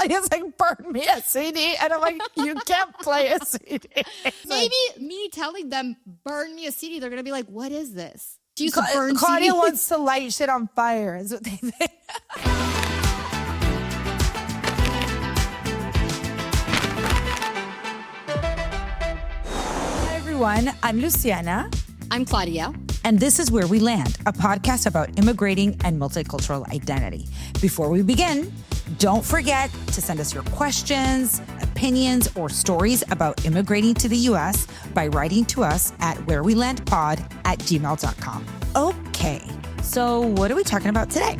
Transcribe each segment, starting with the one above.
literally is like, burn me a CD. And I'm like, you can't play a CD. Maybe me telling them, burn me a CD, they're going to be like, what is this? She used to burn Claudia CDs. wants to light shit on fire is what they think. Hi, everyone. I'm Luciana. I'm Claudia. And this is Where We Land, a podcast about immigrating and multicultural identity. Before we begin, don't forget to send us your questions, opinions, or stories about immigrating to the U.S. by writing to us at wherewelandpod@gmail.com. Okay, so what are we talking about today?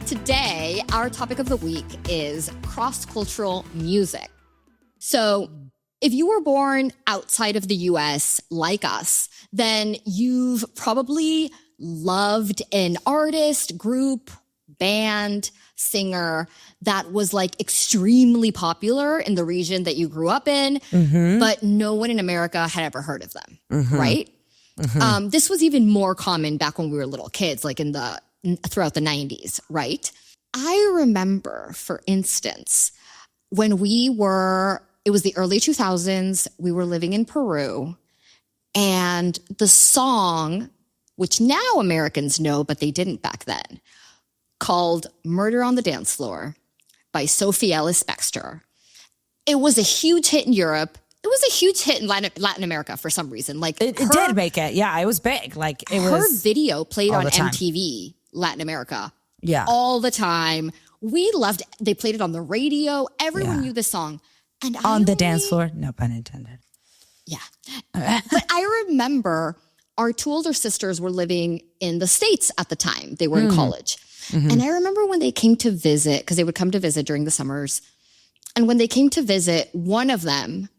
Today, our topic of the week is cross-cultural music. So if you were born outside of the U.S. like us, then you've probably loved an artist, group, band, singer that was like extremely popular in the region that you grew up in, but no one in America had ever heard of them, right? This was even more common back when we were little kids, like throughout the 90s, right? I remember, for instance, when it was the early 2000s, we were living in Peru, and the song, which now Americans know, but they didn't back then, called Murder on the Dance Floor by Sophie Ellis-Bextor. It was a huge hit in Europe. It was a huge hit in Latin America for some reason. Like it did make it. Yeah, it was big. Like her video played on MTV Latin America. Yeah. All the time. We loved it. They played it on the radio. Everyone knew the song. And on the dance floor, no pun intended. Yeah. But I remember our two older sisters were living in the States at the time. They were in college. And I remember when they came to visit, because they would come to visit during the summers. And when they came to visit, one of them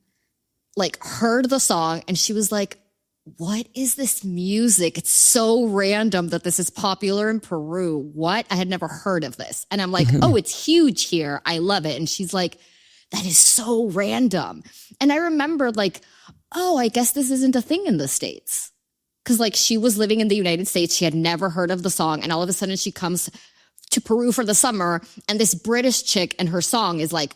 like heard the song and she was like, what is this music? It's so random that this is popular in Peru. What? I had never heard of this. And I'm like, oh, it's huge here. I love it. And she's like, that is so random. And I remember like, oh, I guess this isn't a thing in the States. Because like she was living in the United States. She had never heard of the song. And all of a sudden she comes to Peru for the summer. And this British chick and her song is like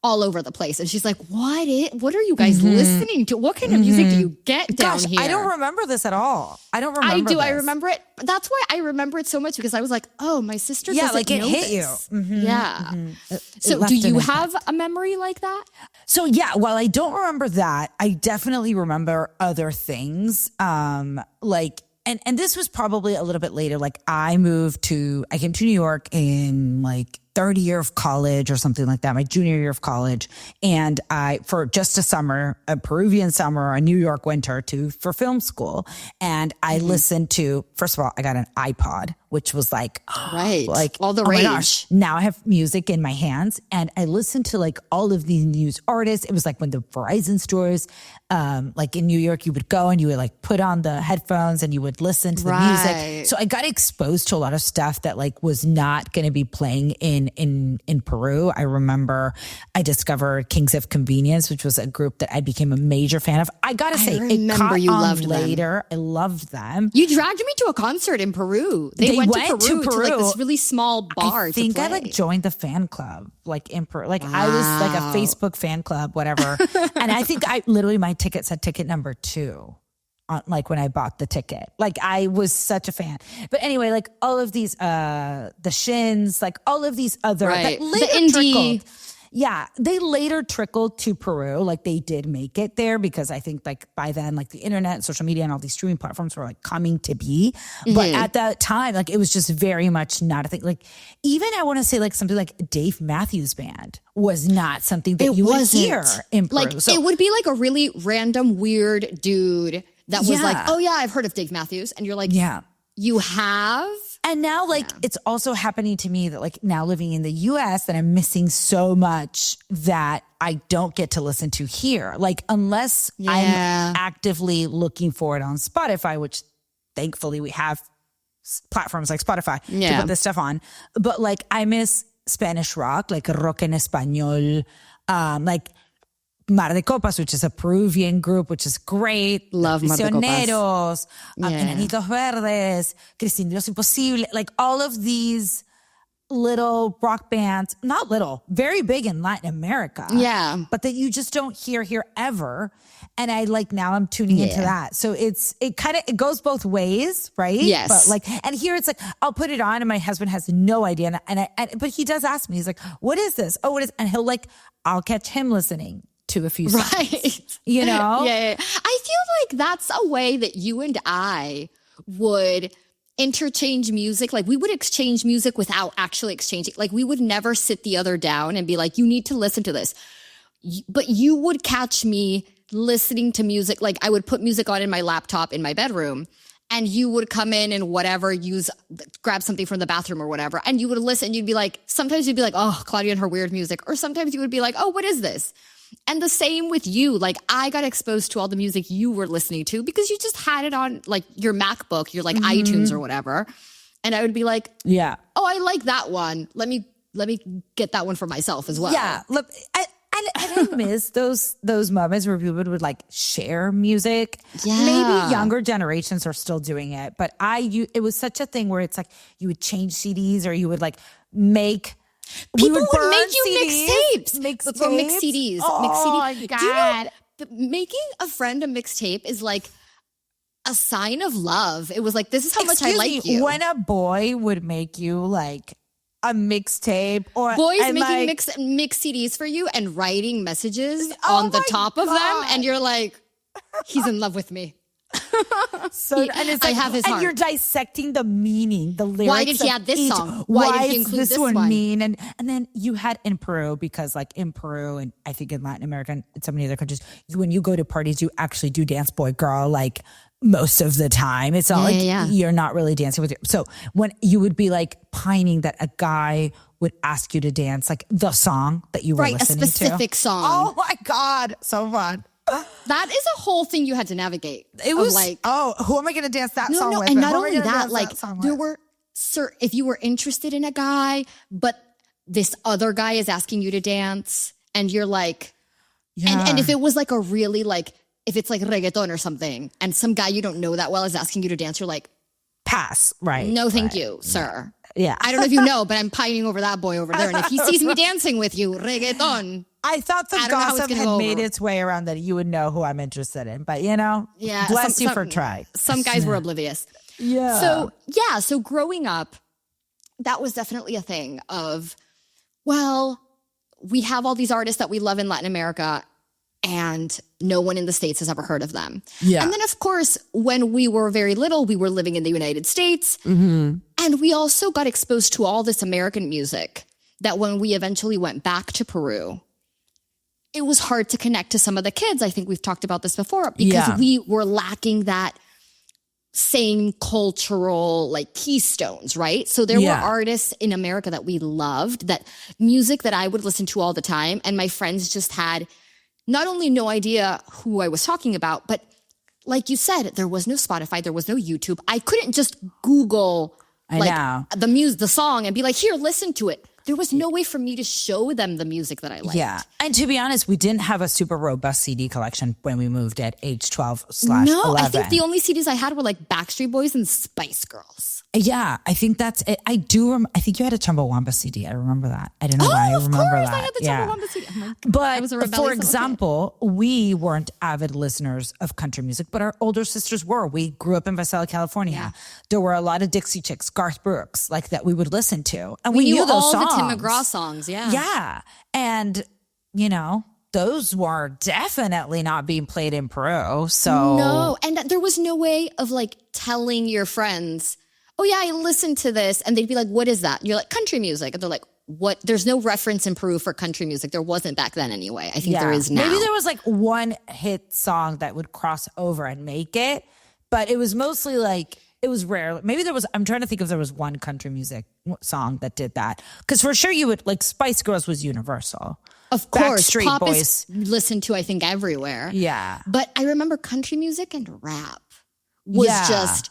all over the place. And she's like, what are you guys listening to? What kind of music do you get down here? I don't remember this at all. I don't remember I do. this. I remember it. That's why I remember it so much, because I was like, oh, my sister doesn't like it know hit this. you. Yeah. So do you have a memory like that? So yeah, while I don't remember that, I definitely remember other things. Like, and this was probably a little bit later. Like I came to New York in like third year of college or something like that, my junior year of college. And for just a summer, a Peruvian summer, a New York winter for film school. And I listened to, first of all, I got an iPod, which was like, like all the rage. My gosh, now I have music in my hands. And I listened to like all of these news artists. It was like when the Verizon stores, like in New York, you would go and you would like put on the headphones and you would listen to the music. So I got exposed to a lot of stuff that like was not going to be playing in Peru. I remember I discovered Kings of Convenience, which was a group that I became a major fan of. I gotta say, it caught you on later. I loved them. You dragged me to a concert in Peru. They went to Peru to like this really small bar. I think I like joined the fan club, like in Peru. Like I was like a Facebook fan club, whatever. And I think my ticket said ticket number 2. Like when I bought the ticket, like I was such a fan. But anyway, like all of these, the Shins, like all of these other that later trickled. Yeah, they later trickled to Peru. Like they did make it there because I think like by then, like the internet, social media, and all these streaming platforms were like coming to be. But at that time, like it was just very much not a thing. Like even I want to say like something like Dave Matthews Band was not something that you would hear in Peru. Like it would be like a really random, weird dude that was like, oh yeah, I've heard of Dave Matthews. And you're like, yeah, you have? And now like it's also happening to me that like now living in the US that I'm missing so much that I don't get to listen to here. Like unless I'm actively looking for it on Spotify, which thankfully we have platforms like Spotify to put this stuff on. But like I miss Spanish rock, like rock en español, like Mar de Copas, which is a Peruvian group, which is great. Love Mar de Copas. Enanitos Verdes, Cristina Los Imposible. Like all of these little rock bands, not little, very big in Latin America. Yeah. But that you just don't hear here ever. And I like, now I'm tuning into that. So it goes both ways, right? Yes. But like, and here it's like, I'll put it on and my husband has no idea. But he does ask me, he's like, what is this? Oh, what is, and I'll catch him listening to a few songs. Right. You know? Yeah. I feel like that's a way that you and I would interchange music. Like we would exchange music without actually exchanging. Like we would never sit the other down and be like, you need to listen to this. But you would catch me listening to music. Like I would put music on in my laptop in my bedroom and you would come in and grab something from the bathroom or whatever. And you would listen. You'd be like, sometimes you'd be like, oh, Claudia and her weird music. Or sometimes you would be like, oh, what is this? And the same with you. Like I got exposed to all the music you were listening to because you just had it on like your MacBook, your like iTunes or whatever. And I would be like, yeah, oh, I like that one. Let me get that one for myself as well. Yeah. Look, and I miss those moments where people would like share music. Yeah. Maybe younger generations are still doing it, but it was such a thing where it's like you would change CDs or you would like make. People would make you mixtapes. Mix CDs. Oh my God. Do you know, making a friend a mixtape is like a sign of love. It was like, this is how much I like you. When a boy would make you like a mixtape or boys making like, mix CDs for you and writing messages on the top of them, and you're like, he's in love with me. So and it's like, I have his heart. And you're dissecting the meaning, the lyrics. Why did he add this song? Why did he include this one mean? And then you had in Peru, because like in Peru and I think in Latin America and so many other countries, when you go to parties, you actually do dance boy girl like most of the time. It's not you're not really dancing with you. So when you would be like pining that a guy would ask you to dance like the song that you were listening to. A specific song. Oh my God, so fun. That is a whole thing you had to navigate. It was like, who am I going to dance that song with? And not only that, like there were if you were interested in a guy, but this other guy is asking you to dance, and you're like, and if it was like a really like, if it's like reggaeton or something, and some guy you don't know that well is asking you to dance, you're like, pass, right? No, thank you, sir. Yeah. I don't know if you know, but I'm pining over that boy over there, and if he sees me dancing with you, reggaeton. I thought the gossip had made its way around that you would know who I'm interested in, but bless you for trying. Some guys were oblivious. Yeah. So growing up, that was definitely a thing of, well, we have all these artists that we love in Latin America and no one in the States has ever heard of them. Yeah. And then of course, when we were very little, we were living in the United States, and we also got exposed to all this American music that when we eventually went back to Peru, it was hard to connect to some of the kids. I think we've talked about this before because we were lacking that same cultural like keystones, right? So there were artists in America that we loved, that music that I would listen to all the time. And my friends just had not only no idea who I was talking about, but like you said, there was no Spotify, there was no YouTube. I couldn't just Google the song and be like, here, listen to it. There was no way for me to show them the music that I liked. Yeah. And to be honest, we didn't have a super robust CD collection when we moved at age 12/11. No, I think the only CDs I had were like Backstreet Boys and Spice Girls. Yeah, I think that's it. I think you had a Chumbawamba CD. I remember that. I don't know why I remember that. I had the Chumbawamba CD. But for example, we weren't avid listeners of country music, but our older sisters were. We grew up in Visalia, California. Yeah. There were a lot of Dixie Chicks, Garth Brooks, like that we would listen to. And we knew those songs. Tim McGraw songs, yeah. Yeah. And, those were definitely not being played in Peru. So no, and there was no way of like telling your friends, oh yeah, I listened to this. And they'd be like, what is that? And you're like, country music. And they're like, what? There's no reference in Peru for country music. There wasn't back then anyway. I think there is now. Maybe there was like one hit song that would cross over and make it, but it was mostly like, it was rare. Maybe I'm trying to think if there was one country music song that did that. Because for sure you would, like Spice Girls was universal. Of course. Backstreet Pop Boys. is listened to, I think, everywhere. Yeah. But I remember country music and rap was just,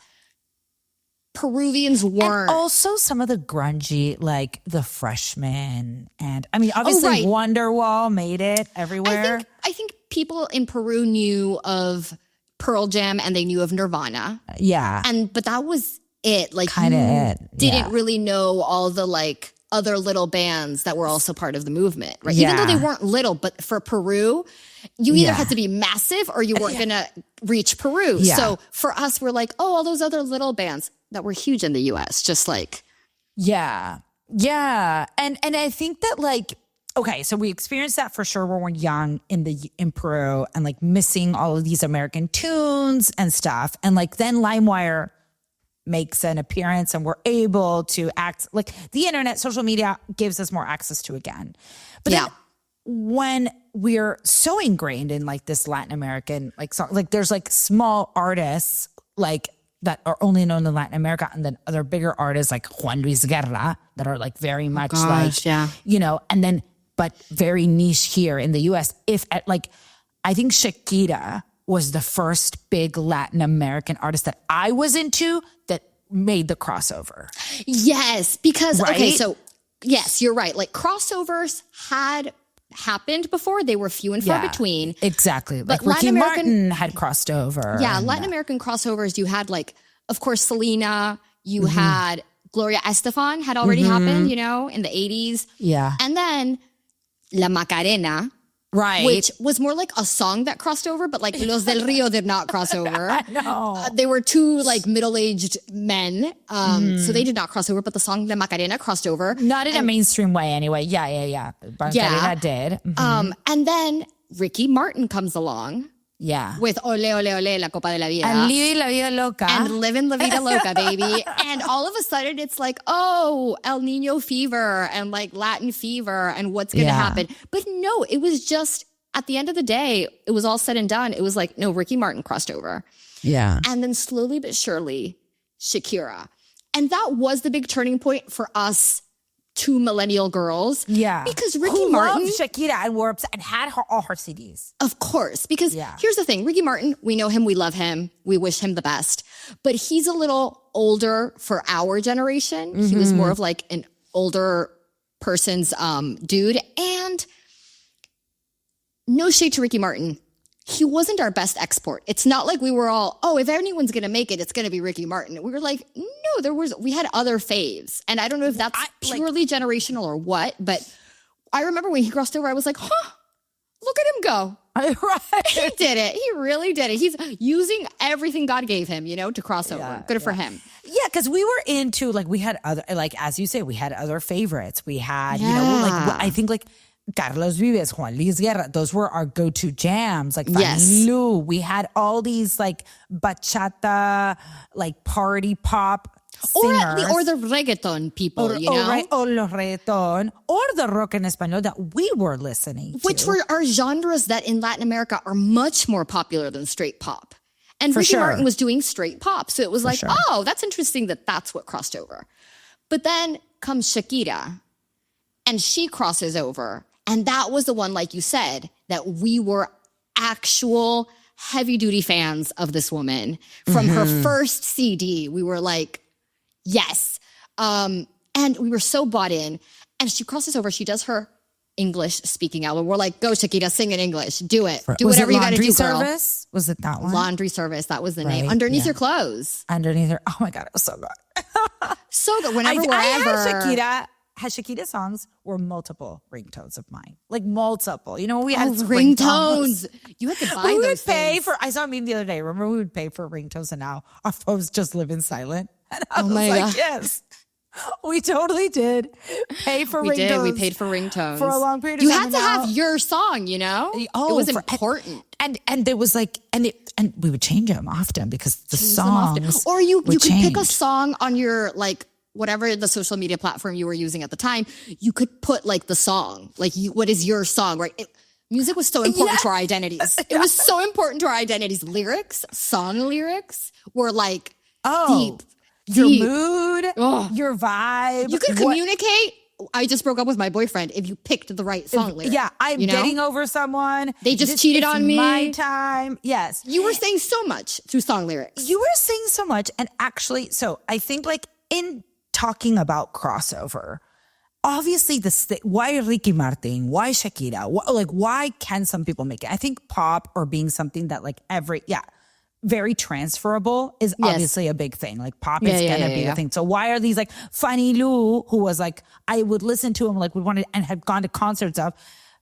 Peruvians weren't. And also some of the grungy, like the Freshmen. And I mean, obviously Wonderwall made it everywhere. I think people in Peru knew of Pearl Jam and they knew of Nirvana. Yeah. But that was it. Like kind of it. Didn't really know all the like other little bands that were also part of the movement, right? Even though they weren't little, but for Peru, you either had to be massive or you weren't going to reach Peru. Yeah. So for us, we're like, oh, all those other little bands that were huge in the US, just like. Yeah. Yeah. And I think that like, okay, so we experienced that for sure when we're young in Peru and like missing all of these American tunes and stuff. And like then LimeWire makes an appearance and we're able to act like the internet, social media gives us more access to again. But then when we're so ingrained in like this Latin American, like song, like there's like small artists like that are only known in Latin America, and then other bigger artists like Juan Luis Guerra that are like very much you know, and then, but very niche here in the US. If at like, I think Shakira was the first big Latin American artist that I was into that made the crossover. Yes, because, right? Okay, so yes, you're right. Like crossovers had happened before. They were few and far between. Exactly. But like Ricky Martin had crossed over. Yeah, Latin American crossovers, you had like, of course, Selena, you had Gloria Estefan had already happened, you know, in the 80s. Yeah. And then La Macarena, right, which was more like a song that crossed over, but like Los del Rio did not cross over. No. They were two like middle-aged men, so they did not cross over, but the song La Macarena crossed over. Not in a mainstream way anyway. Yeah. Macarena did. And then Ricky Martin comes along. Yeah. With Ole Ole Ole, La Copa de la Vida. And Living La Vida Loca. And Living La Vida Loca, baby. And all of a sudden it's like, oh, El Nino fever and like Latin fever and what's going to happen. But no, it was just, at the end of the day, it was all said and done. It was like, no, Ricky Martin crossed over. Yeah. And then slowly but surely, Shakira. And that was the big turning point for us two millennial girls. Yeah. Because Ricky Martin loved Shakira and were upset and had all her CDs. Of course. Because here's the thing. Ricky Martin, we know him. We love him. We wish him the best. But he's a little older for our generation. He was more of like an older person's dude. And no shade to Ricky Martin. He wasn't our best export. It's not like we were all, oh, if anyone's going to make it, it's going to be Ricky Martin. We were like, no, we had other faves. And I don't know if that's purely generational or what, but I remember when he crossed over, I was like, huh, look at him go. Right. He did it. He really did it. He's using everything God gave him, you know, to cross over. Good for him. Yeah, because we were into, like, we had other, like, as you say, we had other favorites. We had, you know, like, I think, like, Carlos Vives, Juan Luis Guerra, those were our go-to jams. Like Fanny Lu. We had all these like bachata, like party pop singers. Or the reggaeton people, you know? Or los reggaeton, or the rock en español that we were listening to. Which are genres that in Latin America are much more popular than straight pop. And Ricky Martin was doing straight pop. So it was like, oh, that's interesting that that's what crossed over. But then comes Shakira, and she crosses over. And that was the one, like you said, that we were actual heavy-duty fans of this woman. From her first CD, we were like, yes. And we were so bought in. And she crosses over. She does her English-speaking album. We're like, go, Shakira, sing in English. Do it. Do whatever you got to do, girl. Service? Was it that one? Laundry Service. That was the name. Underneath Your Clothes. Underneath her. Oh, my God. It was so good. So good. Whenever, wherever. I had Shakira songs were multiple ringtones of mine. Like multiple. You know, we had ringtones. You had to buy we those would pay things. for, I saw a meme the other day. Remember we would pay for ringtones and now our phones just live in silent. And I was my like, God. yes. We totally did pay for ringtones. We paid for ringtones. For a long period of you time. had to have your song, you know? Oh, it was important. And there was like, and we would change them often because the songs Or you could change. pick a song on your like whatever the social media platform you were using at the time. You could put like the song, like what is your song, right? Music was so important to our identities. It was so important to our identities. Song lyrics were like deep. Your mood, your vibe. You could communicate. I just broke up with my boyfriend if you picked the right song lyric. Yeah, I'm getting over someone. They just cheated on me. My time. Yes. You were saying so much through song lyrics. You were saying so much. And actually, so I think like in talking about crossover, obviously why Ricky Martin? Why Shakira? Why can some people make it? I think pop or being something that like very transferable is Yes. obviously a big thing. Like pop is Yeah, gonna be a thing. So why are these like Funny Lou, who was like, I would listen to him, like would want to, and had gone to concerts of,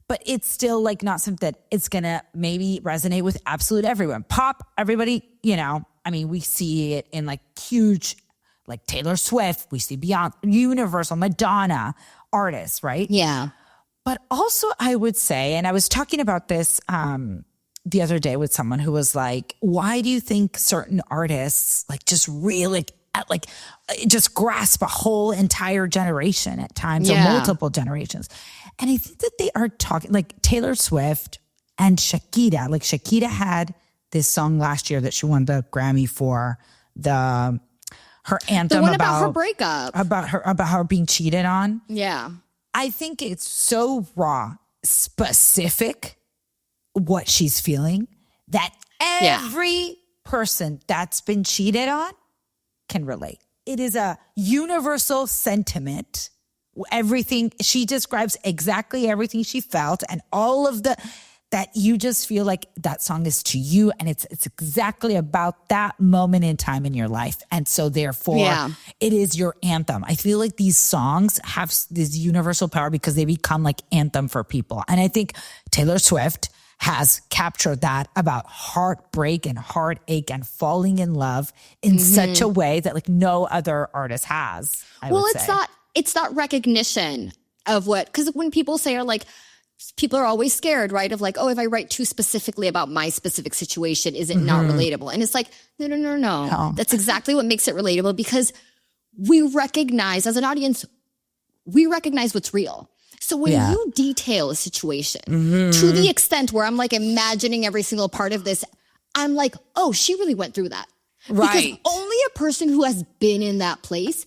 but it's still like not something that it's gonna maybe resonate with absolute everyone. Pop, everybody, you know, I mean, we see it in like huge, like Taylor Swift, we see Beyonce, Universal, Madonna artists, right? Yeah. But also I would say, and I was talking about this the other day with someone who was like, why do you think certain artists like just really like just grasp a whole entire generation at times or multiple generations? And I think that they are talking like Taylor Swift and Shakira. Like Shakira had this song last year that she won the Grammy for, her anthem, the one about her breakup, about her being cheated on. Yeah. I think it's so raw, specific what she's feeling that every person that's been cheated on can relate. It is a universal sentiment. Everything, she describes exactly everything she felt and all of that you just feel like that song is to you, and it's exactly about that moment in time in your life. And so therefore it is your anthem. I feel like these songs have this universal power because they become like anthem for people. And I think Taylor Swift has captured that about heartbreak and heartache and falling in love in such a way that like no other artist has. It's that recognition of what, because when people say are like, people are always scared, right? Of like, oh, if I write too specifically about my specific situation, is it not relatable? And it's like, no. That's exactly what makes it relatable, because we recognize as an audience, we recognize what's real. So when you detail a situation to the extent where I'm like imagining every single part of this, I'm like, oh, she really went through that. Right. Because only a person who has been in that place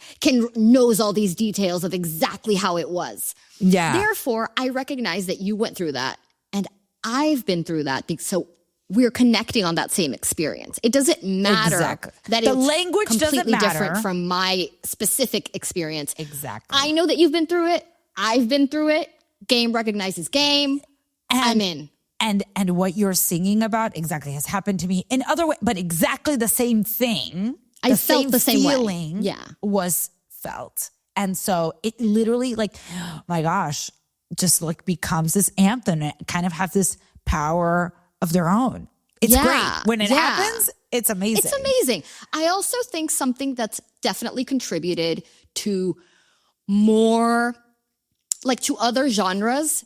knows all these details of exactly how it was. Yeah. Therefore, I recognize that you went through that and I've been through that. So we're connecting on that same experience. It doesn't matter that the language completely doesn't matter. Different from my specific experience. Exactly. I know that you've been through it. I've been through it. Game recognizes game. I'm in. And what you're singing about exactly has happened to me in other ways, but exactly the same thing. I felt the same feeling way. Was felt. And so it literally like, oh my gosh, just like becomes this anthem. It kind of has this power of their own. It's great. When it happens, it's amazing. It's amazing. I also think something that's definitely contributed to more, like to other genres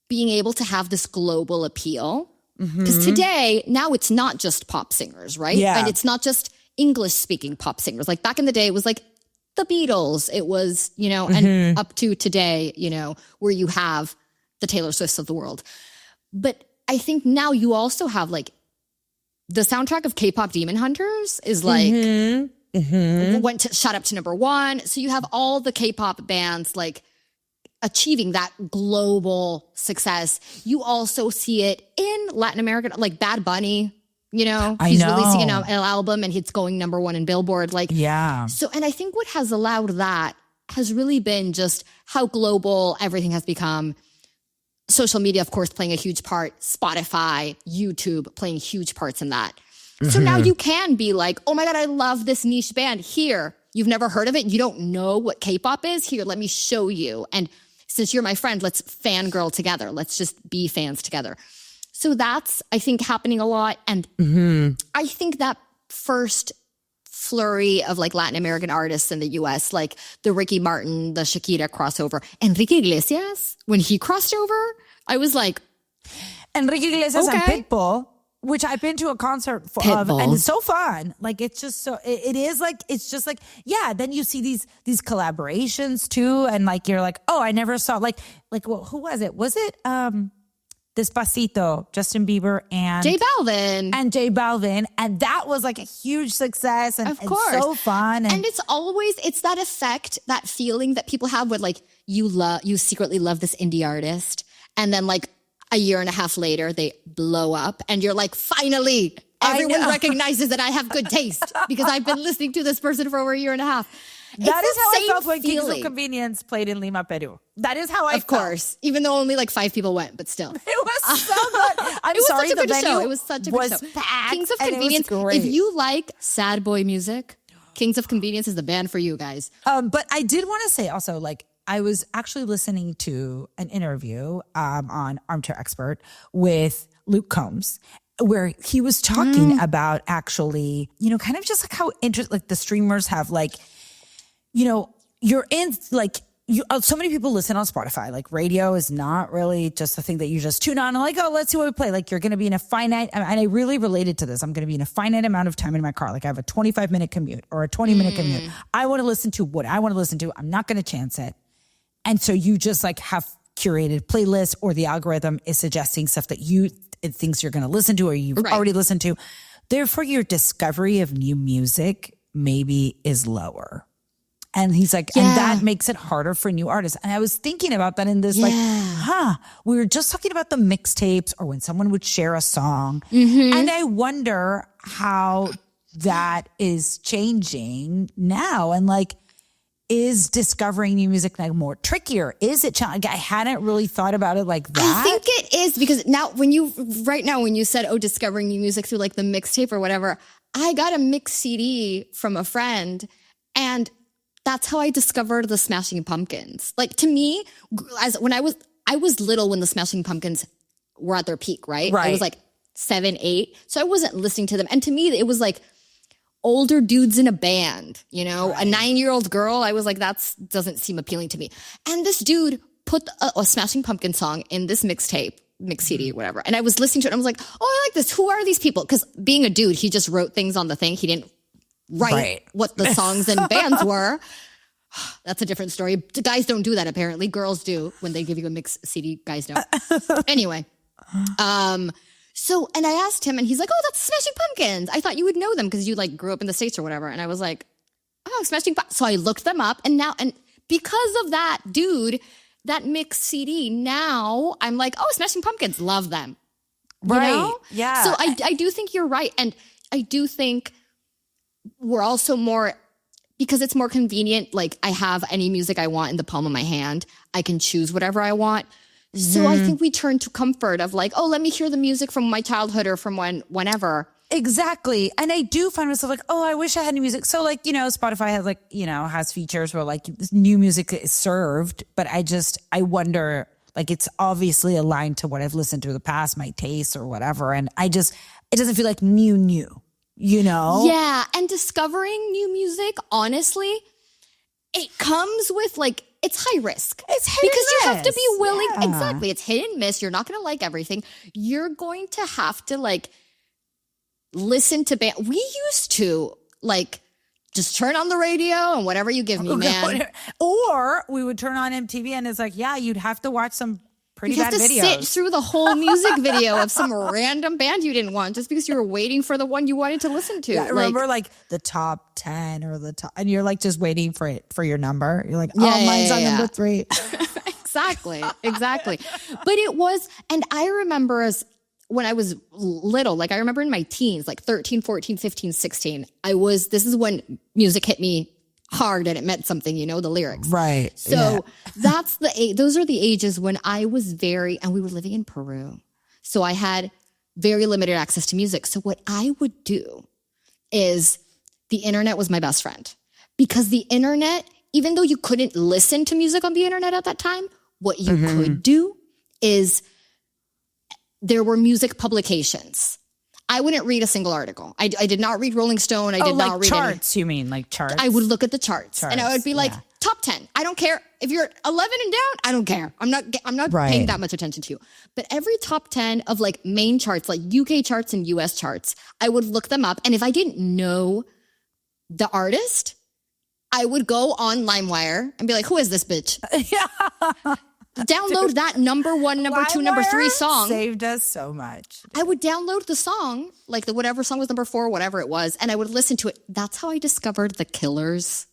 being able to have this global appeal. Because today, now it's not just pop singers, right? Yeah. And it's not just English speaking pop singers. Like back in the day, it was like the Beatles. It was, you know, and up to today, you know, where you have the Taylor Swifts of the world. But I think now you also have like the soundtrack of K-pop Demon Hunters is like, shot up to #1. So you have all the K-pop bands like achieving that global success. You also see it in Latin America, like Bad Bunny, you know, he's releasing an album and it's going #1 in Billboard. Like, so, and I think what has allowed that has really been just how global everything has become. Social media, of course, playing a huge part, Spotify, YouTube playing huge parts in that. So now you can be like, oh my God, I love this niche band here. You've never heard of it. You don't know what K-pop is. Here, let me show you. And since you're my friend, let's fangirl together. Let's just be fans together. So that's, I think, happening a lot. And I think that first flurry of like Latin American artists in the US, like the Ricky Martin, the Shakira crossover, Enrique Iglesias, when he crossed over, I was like, Enrique Iglesias and Pitbull, which I've been to a concert of, and it's so fun. Like, it's just so, it is like, it's just like, yeah, then you see these collaborations too. And like, you're like, oh, I never saw, well, who was it? Was it Despacito, Justin Bieber and J Balvin. And that was like a huge success. And, of course. And so fun. And it's always, it's that effect, that feeling that people have with like, you secretly love this indie artist. And then like, a year and a half later, they blow up and you're like, finally, everyone recognizes that I have good taste because I've been listening to this person for over a year and a half. That is how I same felt when Kings of feeling. Convenience played in Lima, Peru. That is how I felt. Of course, even though only like 5 people went, but still. It was so good. I'm It was sorry, such a the good venue show. It was such a good show. packed, Kings of and it was Convenience. great. If you like sad boy music, Kings of Convenience is the band for you guys. But I did want to say also, like, I was actually listening to an interview on Armchair Expert with Luke Combs, where he was talking about actually, you know, kind of just like how like the streamers have like, you know, you're in like, so many people listen on Spotify. Like radio is not really just a thing that you just tune on and like, oh, let's see what we play. Like you're going to be in a finite, and I really related to this. I'm going to be in a finite amount of time in my car. Like I have a 25-minute commute or a 20-minute commute. I want to listen to what I want to listen to. I'm not going to chance it. And so you just like have curated playlists, or the algorithm is suggesting stuff that it thinks you're going to listen to or you've already listened to. Therefore, your discovery of new music maybe is lower. And he's like, and that makes it harder for new artists. And I was thinking about that in this, we were just talking about the mixtapes or when someone would share a song. And I wonder how that is changing now. And like, is discovering new music like more trickier? Is it challenging? I hadn't really thought about it like that. I think it is, because when you said, oh, discovering new music through like the mixtape or whatever, I got a mix CD from a friend, and that's how I discovered the Smashing Pumpkins. Like to me, I was little when the Smashing Pumpkins were at their peak, right? I was like 7, 8. So I wasn't listening to them. And to me, it was like older dudes in a band, you know, a 9-year-old girl. I was like, that doesn't seem appealing to me. And this dude put a Smashing Pumpkin song in this mix CD, whatever. And I was listening to it and I was like, oh, I like this. Who are these people? Because being a dude, he just wrote things on the thing. He didn't write what the songs and bands were. That's a different story. Guys don't do that, apparently. Girls do when they give you a mix CD. Guys don't. Anyway. So, and I asked him and he's like, oh, that's Smashing Pumpkins. I thought you would know them because you like grew up in the States or whatever. And I was like, oh, Smashing Pumpkins. So I looked them up, and because of that dude, that mix CD, now I'm like, oh, Smashing Pumpkins, love them. You know? Yeah. So I do think you're right. And I do think we're also more, because it's more convenient. Like I have any music I want in the palm of my hand. I can choose whatever I want. So I think we turn to comfort of like, oh, let me hear the music from my childhood or from whenever. Exactly. And I do find myself like, oh, I wish I had new music. So like, you know, Spotify has like, you know, has features where like this new music is served. But I wonder, like it's obviously aligned to what I've listened to in the past, my tastes or whatever. And it doesn't feel like new, you know? Yeah. And discovering new music, honestly, it comes with like, it's high risk. It's hit because and you have to be miss. willing. Yeah. Exactly. It's hit and miss. You're not going to like everything. You're going to have to like listen to band. We used to like just turn on the radio and whatever you give me, man. Or we would turn on MTV and it's like, yeah, you'd have to watch some pretty bad videos. You have to sit through the whole music video of some random band you didn't want just because you were waiting for the one you wanted to listen to. Yeah, remember like the top 10 or the top, and you're like just waiting for it for your number. You're like, mine's on number 3. Exactly. But it was, and I remember when I was little, like I remember in my teens, like 13, 14, 15, 16, this is when music hit me hard and it meant something, you know, the lyrics. Right. So those are the ages when I was and we were living in Peru. So I had very limited access to music. So what I would do is the internet was my best friend, because the internet, even though you couldn't listen to music on the internet at that time, what you could do is there were music publications. I wouldn't read a single article. I did not read Rolling Stone. I did not read charts. You mean like charts? I would look at the charts and I would be like, top 10. I don't care if you're 11 and down. I don't care. I'm not paying that much attention to you. But every top 10 of like main charts, like UK charts and US charts, I would look them up. And if I didn't know the artist, I would go on LimeWire and be like, who is this bitch? Download that number 1, number 2, number 3 song. Saved us so much. I would download the song, like whatever song was number 4, whatever it was, and I would listen to it. That's how I discovered The Killers.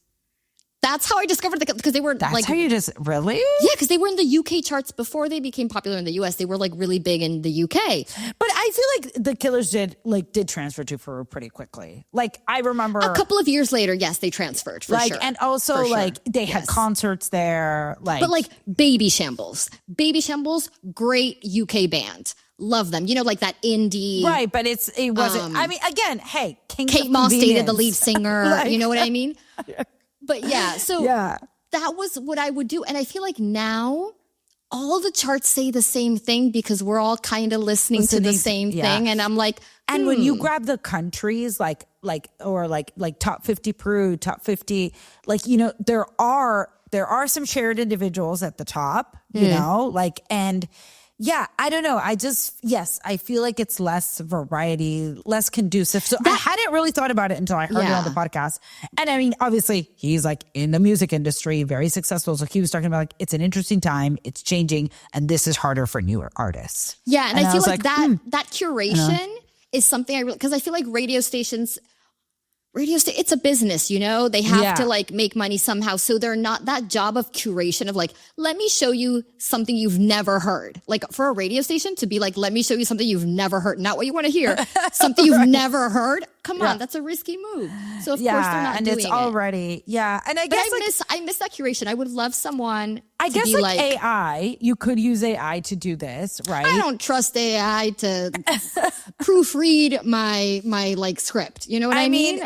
That's how I discovered because they were That's how you just really? Yeah, because they were in the UK charts before they became popular in the US. They were like really big in the UK. But I feel like the Killers did transfer to Peru pretty quickly. Like I remember a couple of years later, yes, they transferred for sure. And also like they had concerts there. But like Baby Shambles, great UK band. Love them. You know, like that indie. Right, but it wasn't. I mean, again, hey, Kate Moss dated the lead singer. Like, you know what I mean? But yeah, so that was what I would do. And I feel like now all the charts say the same thing because we're all kind of listening to the same thing. And I'm like, and when you grab the countries like top 50 Peru, top 50, like, you know, there are some shared individuals at the top, you know, like, and yeah, I don't know. I feel like it's less variety, less conducive. So I hadn't really thought about it until I heard it on the podcast. And I mean, obviously he's like in the music industry, very successful. So he was talking about like, it's an interesting time, it's changing, and this is harder for newer artists. Yeah. And I feel like that curation is something because I feel like radio stations, it's a business, you know, they have to like make money somehow. So they're not that job of curation of like, let me show you something you've never heard. Like for a radio station to be like, let me show you something you've never heard. Not what you want to hear. Something you've never heard. Come on. That's a risky move. So of course they're not doing it. And it's already, and I guess I miss that curation. I would love someone I to guess be like AI, you could use AI to do this, right? I don't trust AI to proofread my like script. You know what I mean?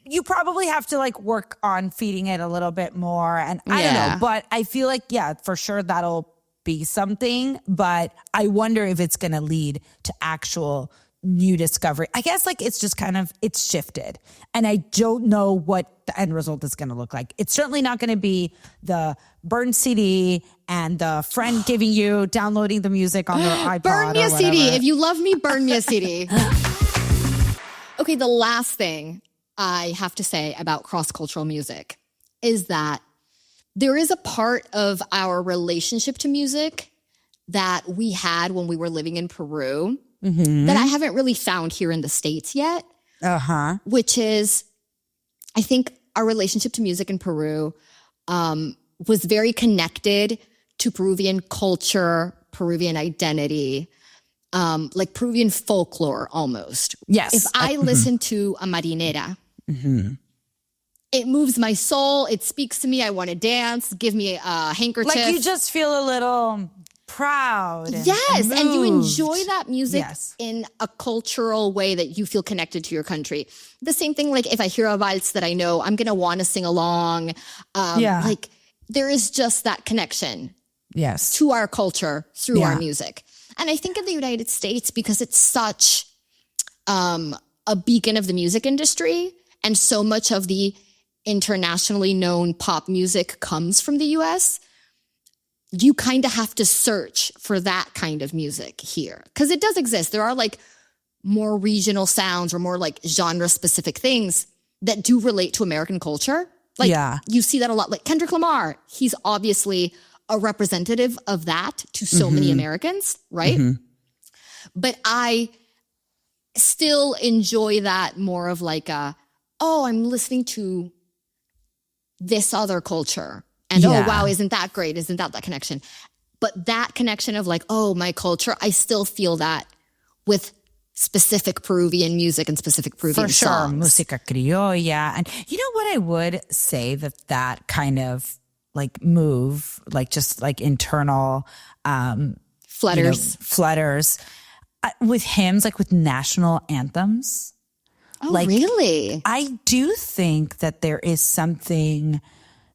You probably have to like work on feeding it a little bit more. And I don't know, but I feel like, for sure that'll be something, but I wonder if it's going to lead to actual new discovery. I guess like it's just kind of, it's shifted and I don't know what the end result is going to look like. It's certainly not going to be the burned CD and the friend downloading the music on their iPod. Burn me a CD. If you love me, burn me a CD. Okay, the last thing I have to say about cross-cultural music is that there is a part of our relationship to music that we had when we were living in Peru that I haven't really found here in the States yet. Which is, I think our relationship to music in Peru was very connected to Peruvian culture, Peruvian identity, like Peruvian folklore almost. Yes. If I listen to a marinera, it moves my soul. It speaks to me. I want to dance. Give me a handkerchief. Like you just feel a little proud. Yes. And you enjoy that music in a cultural way that you feel connected to your country. The same thing, like if I hear a valse that I know, I'm going to want to sing along. Like there is just that connection to our culture through our music. And I think in the United States, because it's such a beacon of the music industry, and so much of the internationally known pop music comes from the US, you kind of have to search for that kind of music here. Because it does exist. There are like more regional sounds or more like genre specific things that do relate to American culture. Like you see that a lot. Like Kendrick Lamar, he's obviously a representative of that to so many Americans, right? But I still enjoy that more of like I'm listening to this other culture. And oh, wow, isn't that great? Isn't that connection? But that connection of like, oh, my culture, I still feel that with specific Peruvian music and specific Peruvian songs. Música criolla. And you know what I would say that kind of like move, like just like internal flutters with hymns, like with national anthems. Oh, like, really? I do think that there is something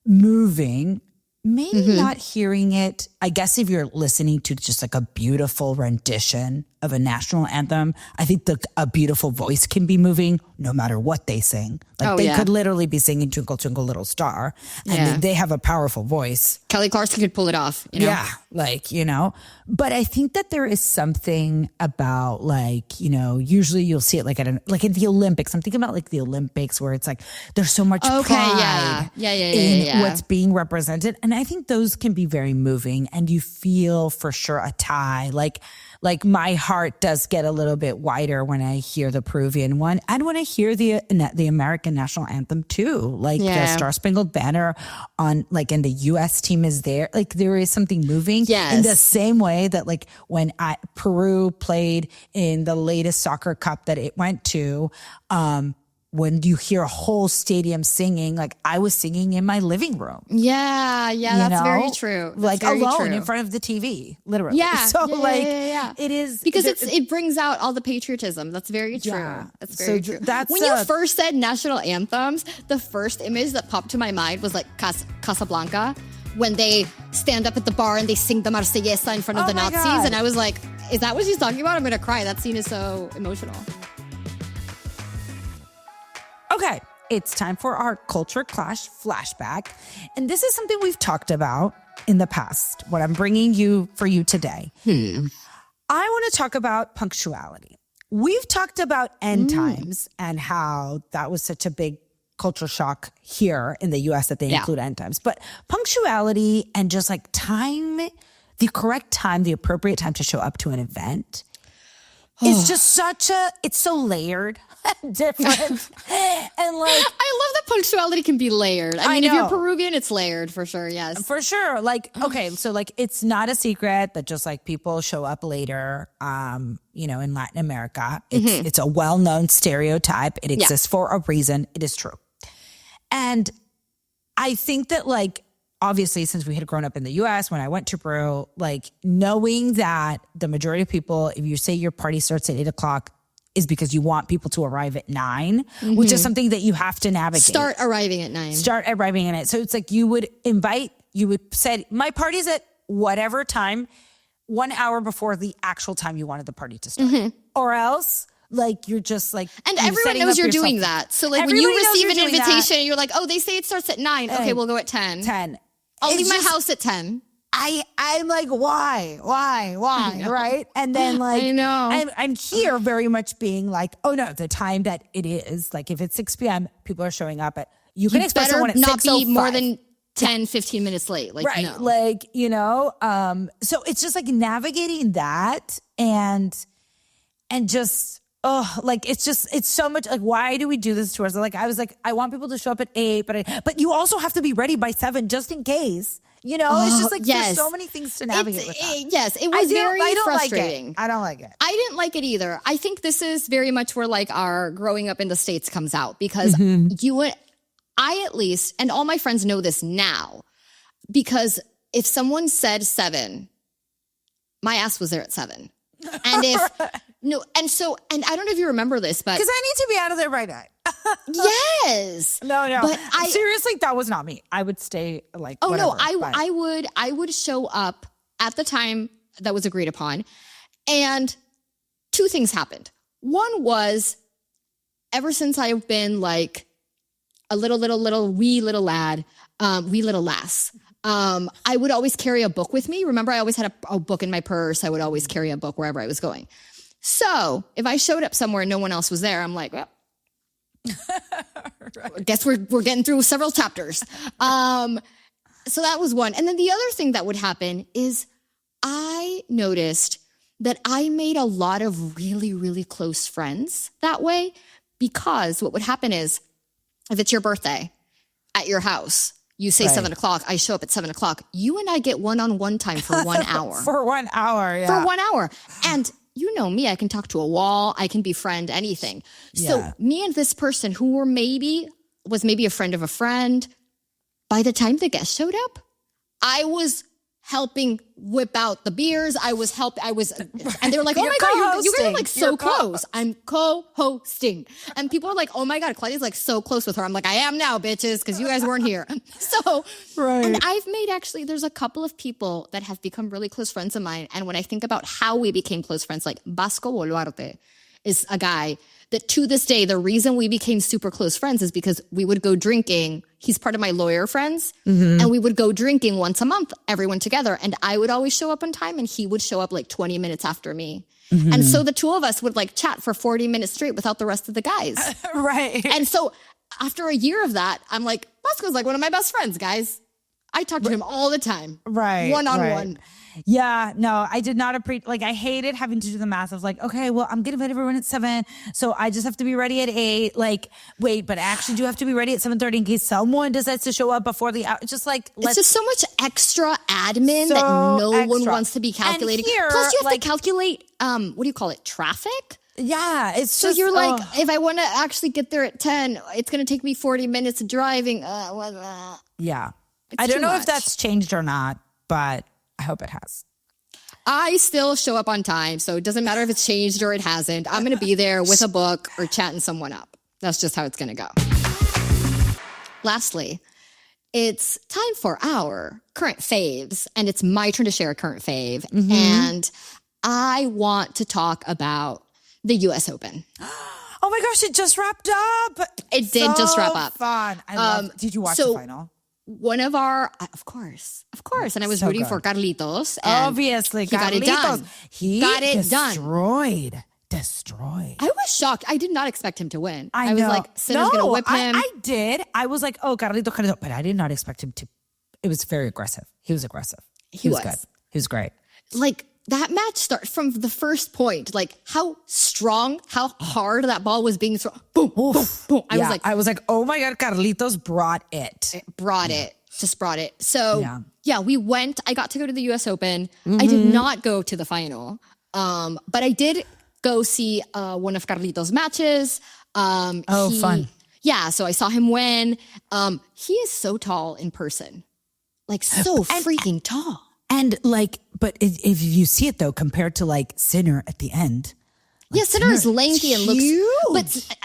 moving, maybe not hearing it. I guess if you're listening to just like a beautiful rendition of a national anthem, I think a beautiful voice can be moving no matter what they sing. Like they could literally be singing Twinkle, Twinkle, Little Star, and they have a powerful voice. Kelly Clarkson could pull it off, you know? Yeah, like, you know. But I think that there is something about like, you know, usually you'll see it like in the Olympics. I'm thinking about like the Olympics where it's like there's so much pride in what's being represented. And I think those can be very moving and you feel for sure a tie. Like like my heart does get a little bit wider when I hear the Peruvian one and when I hear the American national anthem too. Like the Star Spangled Banner on like, and the US team is there. Like there is something moving in the same way that like when Peru played in the latest soccer cup that it went to, when you hear a whole stadium singing, like I was singing in my living room. Yeah, that's very true. That's like very alone true. in front of the TV, literally. Yeah. So it is because it brings out all the patriotism. That's very true. Yeah. That's very true. When you first said national anthems, the first image that popped to my mind was like Casablanca, when they stand up at the bar and they sing the Marsellesa in front of the Nazis. God. And I was like, is that what she's talking about? I'm going to cry. That scene is so emotional. Okay, it's time for our culture clash flashback. And this is something we've talked about in the past, what I'm bringing for you today. I want to talk about punctuality. We've talked about end times and how that was such a big culture shock here in the US that they include end times. But punctuality and just like time, the correct time, the appropriate time to show up to an event is just it's so layered. Different. And like I love that punctuality can be layered. I mean, if you're Peruvian, it's layered for sure. Yes. For sure. Like, okay, so like it's not a secret that just like people show up later, in Latin America. It's a well-known stereotype. It exists for a reason. It is true. And I think that like obviously since we had grown up in the US when I went to Peru, like knowing that the majority of people, if you say your party starts at 8:00, is because you want people to arrive at 9, which is something that you have to navigate. Start arriving at 9. So it's like you would say, my party's at whatever time, 1 hour before the actual time you wanted the party to start. Or else, like, you're just like... And everyone knows you're doing that. So like when you receive an invitation, you're like, oh, they say it starts at 9. Okay, we'll go at 10. 10. I'll leave my house at 10. I'm like, why, right? And then like, I know. I'm here very much being like, oh no, the time that it is, like if it's 6 p.m., people are showing up you can expect someone at 6:05. Not be more than 10, 15 minutes late. Like, right. No. Like, so it's just like navigating that and just, it's so much like, why do we do this to us? Like, I was like, I want people to show up at 8, but you also have to be ready by 7 just in case. It's just like there's so many things to navigate with that. Yes, it was very frustrating. Like I don't like it. I didn't like it either. I think this is very much where like our growing up in the States comes out because I at least, and all my friends know this now, because if someone said 7, my ass was there at 7. And if no, and I don't know if you remember this, but because I need to be out of there by 9. Yes. No. But seriously, that was not me. I would stay like. Oh whatever, no, I would show up at the time that was agreed upon, and 2 things happened. One was, ever since I've been like a wee little lad, wee little lass. I would always carry a book with me. Remember, I always had a book in my purse. I would always carry a book wherever I was going. So if I showed up somewhere and no one else was there, I'm like, well, I guess we're getting through several chapters. So that was one. And then the other thing that would happen is I noticed that I made a lot of really, really close friends that way, because what would happen is if it's your birthday at your house, you say 7:00, I show up at 7:00. You and I get one-on-one time for 1 hour. For 1 hour, yeah. For 1 hour. And you know me, I can talk to a wall, I can befriend anything. So me and this person who was maybe a friend of a friend, by the time the guest showed up, I was helping whip out the beers. And they were like, oh my God, you guys are like so close. I'm co-hosting. And people are like, oh my God, Claudia's like so close with her. I'm like, I am now, bitches, because you guys weren't here. So, and I've made there's a couple of people that have become really close friends of mine. And when I think about how we became close friends, like Vasco Boluarte is a guy that to this day, the reason we became super close friends is because we would go drinking. He's part of my lawyer friends. And we would go drinking once a month, everyone together. And I would always show up on time and he would show up like 20 minutes after me. And so the two of us would like chat for 40 minutes straight without the rest of the guys. Right. And so after a year of that, I'm like, Vasco's like one of my best friends, guys. I talk to him all the time. Right. One-on-one. Yeah, no, I did not appreciate, like, I hated having to do the math of like, okay, well, I'm going to invite everyone at 7. So I just have to be ready at 8. Like, wait, but I actually do have to be ready at 7:30 in case someone decides to show up before the hour. Just like, it's just so much extra admin So that no one extra. wants to be calculating. And here, Plus, you have like- to calculate, what do you call it? Traffic? yeah, it's So just, you're like, if I want to actually get there at 10, it's going to take me 40 minutes of driving. yeah. It's I don't too know much. if that's changed or not, but I hope it has. I still show up on time, so it doesn't matter if it's changed or it hasn't. I'm going to be there with a book or chatting someone up. That's just how it's going to go. Lastly, it's time for our current faves, and it's my turn to share a current fave. And I want to talk about the U.S. Open. Oh my gosh, it just wrapped up. It did just wrap up. Fun. I love. Did you watch the final? One of our, of course. And I was So rooting good. for Carlitos. And Obviously, he got it done. He got it done. Destroyed. I was shocked. I did not expect him to win. I was know. like, Sinner's going to whip him. I did. I was like, oh, Carlito, but I did not expect him to. It was very aggressive. He was aggressive. He was good. He was great. Like, that match started from the first point. Like, how strong, how hard that ball was being thrown. Boom, boom, boom. I was like, oh my God, Carlitos brought it. Just brought it. So, yeah, we went. I got to go to the U.S. Open. I did not go to the final, but I did go see one of Carlitos' matches. Fun. Yeah, so I saw him win. He is so tall in person. Like, so freaking tall. And like, but if you see it though, compared to like Sinner at the end. Yeah, Sinner is lanky and looks, huge. but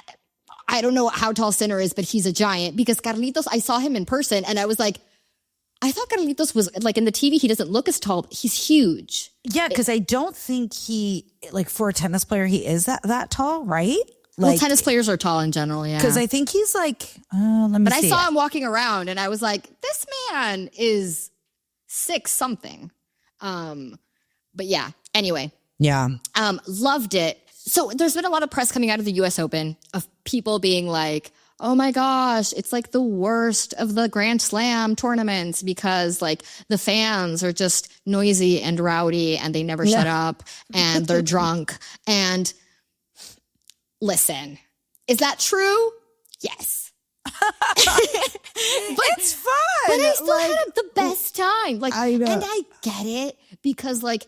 I don't know how tall Sinner is, but he's a giant because Carlitos, I saw him in person and I was like, I thought Carlitos was like in the TV, he doesn't look as tall, but he's huge. Yeah, because I don't think he, like for a tennis player, he is that tall, right? Well, Like, tennis players are tall in general, yeah. because I think he's like, let me But see. I saw him walking around and I was like, this man is 6 something. But yeah, anyway. Yeah. Loved it. So there's been a lot of press coming out of the US Open of people being like, oh my gosh, it's like the worst of the Grand Slam tournaments because like the fans are just noisy and rowdy and they never shut up and they're drunk. And listen, is that true? Yes. But It's fun. But I still had the best time. Like, I know. and I get it because like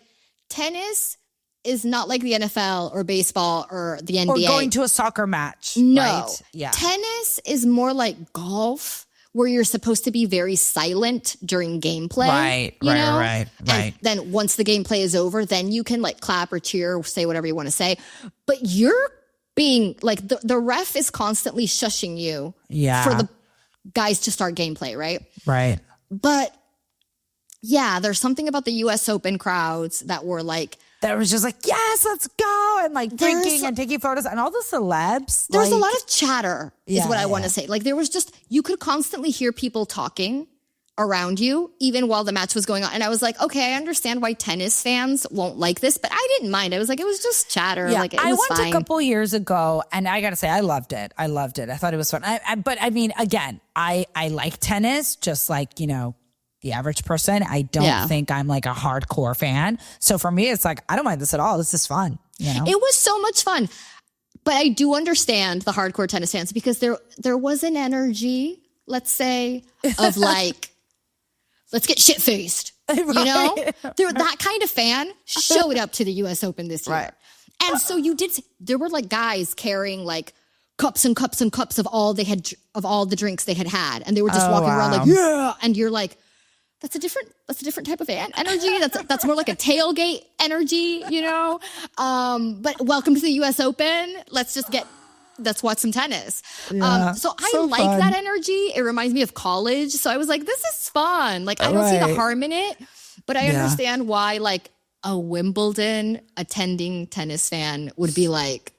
tennis is not like the NFL or baseball or the NBA. Or going to a soccer match. No. Right? Yeah. Tennis is more like golf where you're supposed to be very silent during gameplay. Right. And then once the gameplay is over, then you can like clap or cheer or say whatever you want to say. But you're being like the ref is constantly shushing you for the guys to start gameplay, right? Right. But yeah, there's something about the US Open crowds that were like, That was just like, yes, let's go. And like drinking and taking photos and all the celebs. there's a like- lot of chatter is what I want to say. Like there was just, you could constantly hear people talking around you even while the match was going on. And I was like, okay, I understand why tennis fans won't like this, but I didn't mind. I was like, it was just chatter. Yeah, Like it I was went fine. a couple years ago, and I gotta say, I loved it. I thought it was fun. But I mean, again, I like tennis, just like, you know, the average person. I don't think I'm like a hardcore fan. So for me, it's like, I don't mind this at all. This is fun. You know? It was so much fun. But I do understand the hardcore tennis fans because there was an energy, let's say, of like, let's get shit faced. You know? That kind of fan showed up to the US Open this year. Right. And so there were like guys carrying like cups and cups and cups of all the drinks they had. And they were just walking around like, yeah. And you're like, that's a different type of energy. That's more like a tailgate energy, you know? But welcome to the US Open. Let's watch some tennis. Yeah, so I so like fun. that energy. It reminds me of college. So I was like, this is fun. Like, I don't see the harm in it, but I understand why like a Wimbledon attending tennis fan would be like,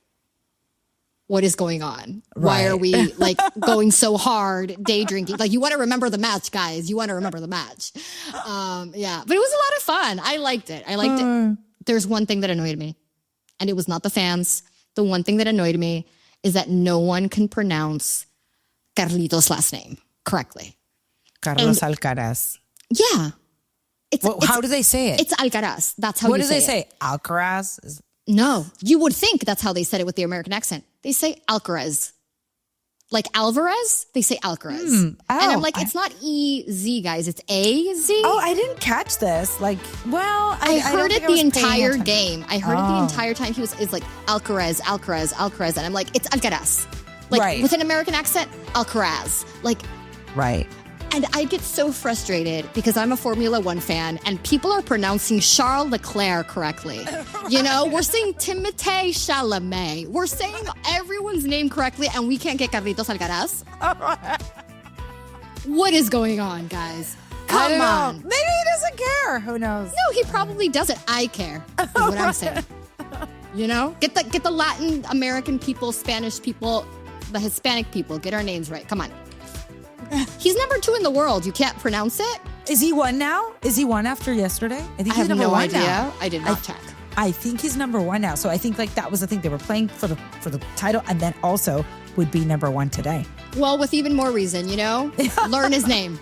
what is going on? Why are we like going so hard, day drinking? Like you want to remember the match, guys. You want to remember the match. Yeah, but it was a lot of fun. I liked it. There's one thing that annoyed me and it was not the fans. The one thing that annoyed me is that no one can pronounce Carlitos' last name correctly. Carlos Alcaraz. Yeah. How do they say it? It's Alcaraz. That's how What you do say they it. say? Alcaraz? No, you would think that's how they said it with the American accent. They say Alcaraz. Like Alvarez, they say Alcaraz. And I'm like, it's not E-Z, guys. It's A-Z. Oh, I didn't catch this. Like, well, I heard it the entire game. game. I heard it the entire time. It's like Alcaraz, Alcaraz, Alcaraz. And I'm like, it's Alcaraz. Like with an American accent, Alcaraz. Like, right. And I get so frustrated because I'm a Formula One fan and people are pronouncing Charles Leclerc correctly. You know, we're saying Timothée Chalamet. We're saying everyone's name correctly and we can't get Carlitos Alcaraz. What is going on, guys? Come on. Maybe he doesn't care. Who knows? No, he probably doesn't. I care, is what I'm saying. You know? Get the Latin American people, Spanish people, the Hispanic people. Get our names right. Come on. He's number 2 in the world. You can't pronounce it? Is he one now? Is he one after yesterday? I think I he's have number no one idea. now. I did not check. I think he's number 1 now. So I think like that was the thing. They were playing for the title and then also would be number 1 today. Well, with even more reason, you know? Learn his name.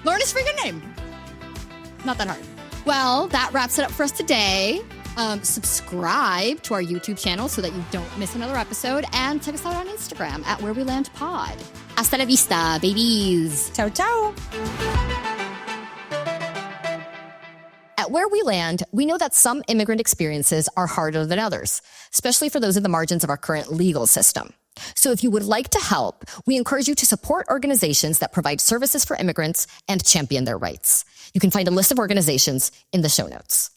Learn his freaking name. Not that hard. Well, that wraps it up for us today. Subscribe to our YouTube channel so that you don't miss another episode, and check us out on Instagram at Where We Land Pod. Hasta la vista, babies. Ciao, ciao. At Where We Land, we know that some immigrant experiences are harder than others, especially for those in the margins of our current legal system. So if you would like to help, we encourage you to support organizations that provide services for immigrants and champion their rights. You can find a list of organizations in the show notes.